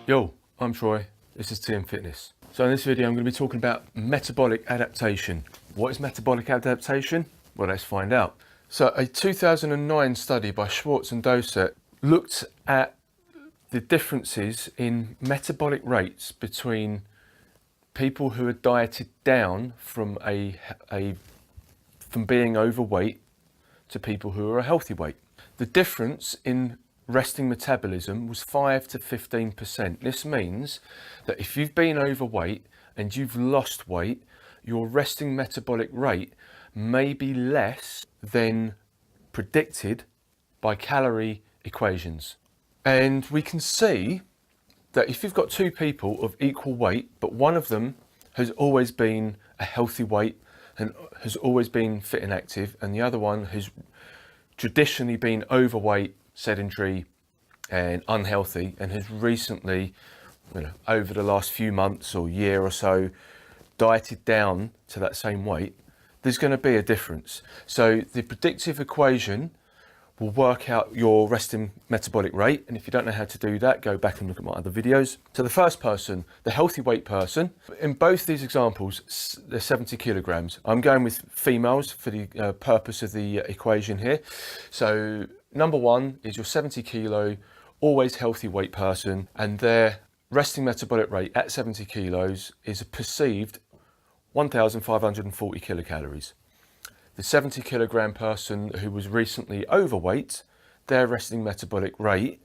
Yo, I'm Troy, this is TM Fitness. So in this video I'm going to be talking about metabolic adaptation. What is metabolic adaptation? Well, let's find out. So a 2009 study by Schwartz and Dosset looked at the differences in metabolic rates between people who are dieted down from from being overweight to people who are a healthy weight. The difference in resting metabolism was 5 to 15%. This means that if you've been overweight and you've lost weight, your resting metabolic rate may be less than predicted by calorie equations. And we can see that if you've got two people of equal weight, but one of them has always been a healthy weight and has always been fit and active, and the other one has traditionally been overweight, sedentary and unhealthy, and has recently, over the last few months or year or so, dieted down to that same weight, there's going to be a difference. So the predictive equation will work out your resting metabolic rate, and if you don't know how to do that, go back and look at my other videos. So the first person, the healthy weight person, in both these examples they're 70 kilograms. I'm going with females for the purpose of the equation here. So number one is your 70 kilo always healthy weight person, and their resting metabolic rate at 70 kilos is a perceived 1,540 kilocalories. The 70 kilogram person who was recently overweight, their resting metabolic rate,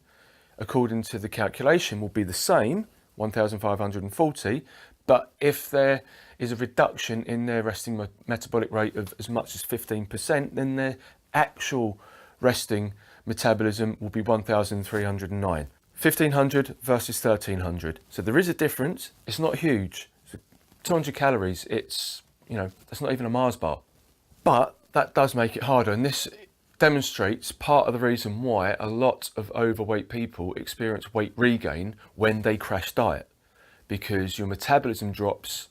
according to the calculation, will be the same, 1,540, but if there is a reduction in their resting metabolic rate of as much as 15%, then their actual resting metabolism will be 1,309. 1,500 versus 1,300. So there is a difference. It's not huge. So 200 calories, it's, that's not even a Mars bar. But that does make it harder, and this demonstrates part of the reason why a lot of overweight people experience weight regain when they crash diet, because your metabolism drops,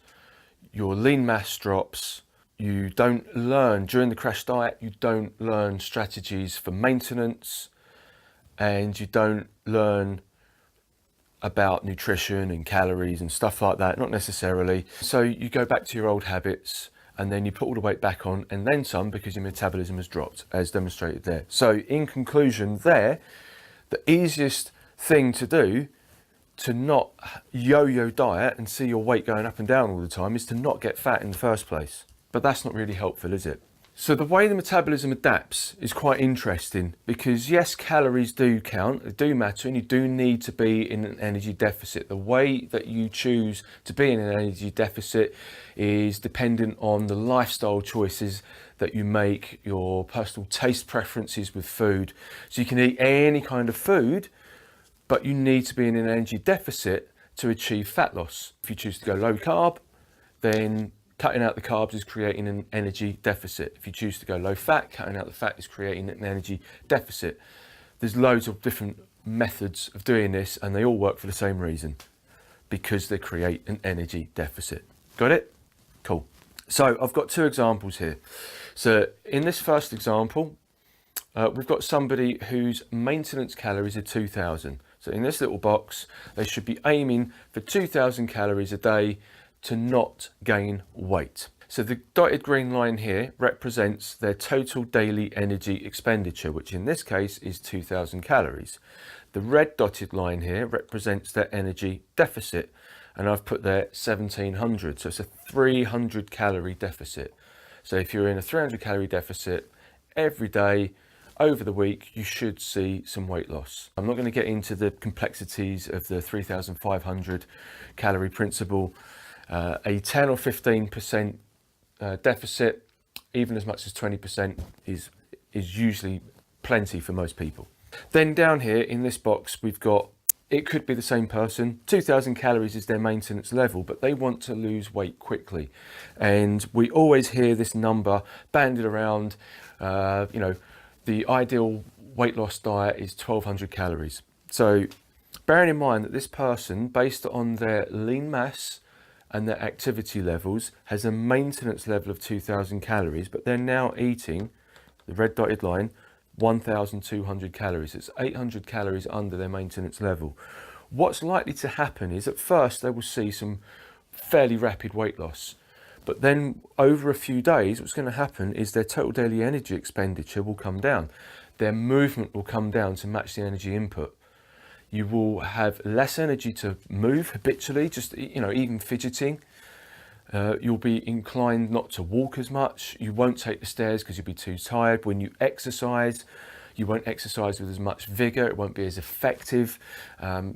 your lean mass drops, you don't learn, during the crash diet, you don't learn strategies for maintenance, and you don't learn about nutrition and calories and stuff like that, not necessarily. So you go back to your old habits, and then you put all the weight back on and then some, because your metabolism has dropped, as demonstrated there. So in conclusion there, the easiest thing to do to not yo-yo diet and see your weight going up and down all the time is to not get fat in the first place. But that's not really helpful, is it? So the way the metabolism adapts is quite interesting, because yes, calories do count, they do matter, and you do need to be in an energy deficit. The way that you choose to be in an energy deficit is dependent on the lifestyle choices that you make, your personal taste preferences with food. So you can eat any kind of food, but you need to be in an energy deficit to achieve fat loss. If you choose to go low carb, then cutting out the carbs is creating an energy deficit. If you choose to go low fat, cutting out the fat is creating an energy deficit. There's loads of different methods of doing this, and they all work for the same reason, because they create an energy deficit. Got it? Cool. So I've got two examples here. So in this first example, we've got somebody whose maintenance calories are 2,000. So in this little box, they should be aiming for 2,000 calories a day to not gain weight. So the dotted green line here represents their total daily energy expenditure, which in this case is 2,000 calories. The red dotted line here represents their energy deficit, and I've put there 1,700. So it's a 300 calorie deficit. So if you're in a 300 calorie deficit every day over the week, you should see some weight loss. I'm not going to get into the complexities of the 3,500 calorie principle. A 10 or 15% deficit, even as much as 20%, is usually plenty for most people. Then down here in this box, we've got, it could be the same person, 2,000 calories is their maintenance level, but they want to lose weight quickly. And we always hear this number banded around, the ideal weight loss diet is 1,200 calories. So bearing in mind that this person, based on their lean mass and their activity levels, has a maintenance level of 2,000 calories, but they're now eating, the red dotted line, 1,200 calories. It's 800 calories under their maintenance level. what's likely to happen is at first they will see some fairly rapid weight loss. But then over a few days, what's going to happen is their total daily energy expenditure will come down. Their movement will come down to match the energy input. You will have less energy to move habitually, just, even fidgeting. You'll be inclined not to walk as much. You won't take the stairs because you'll be too tired. When you exercise, you won't exercise with as much vigor. It won't be as effective.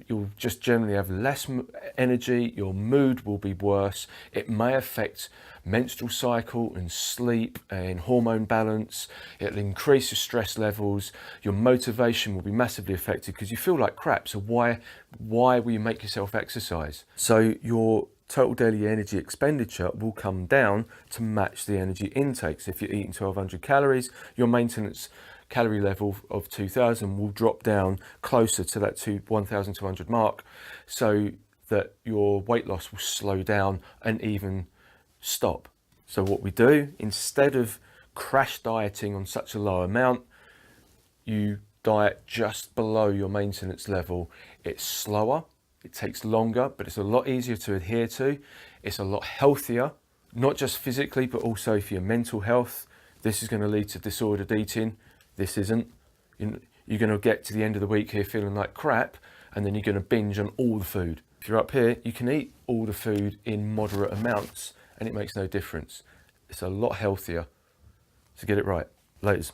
You'll just generally have less energy. Your mood will be worse. It may affect menstrual cycle and sleep and hormone balance. It'll increase your stress levels. Your motivation will be massively affected because you feel like crap. So why will you make yourself exercise? So your total daily energy expenditure will come down to match the energy intake. So if you're eating 1200 calories, your maintenance calorie level of 2000 will drop down closer to that 1200 mark, so that your weight loss will slow down and even stop. So what we do, instead of crash dieting on such a low amount, you diet just below your maintenance level. It's slower, it takes longer, but it's a lot easier to adhere to. It's a lot healthier, not just physically, but also for your mental health. This is going to lead to disordered eating. This isn't. You're going to get to the end of the week here feeling like crap, and then you're going to binge on all the food. If you're up here, you can eat all the food in moderate amounts, and it makes no difference. It's a lot healthier. So get it right. Laters.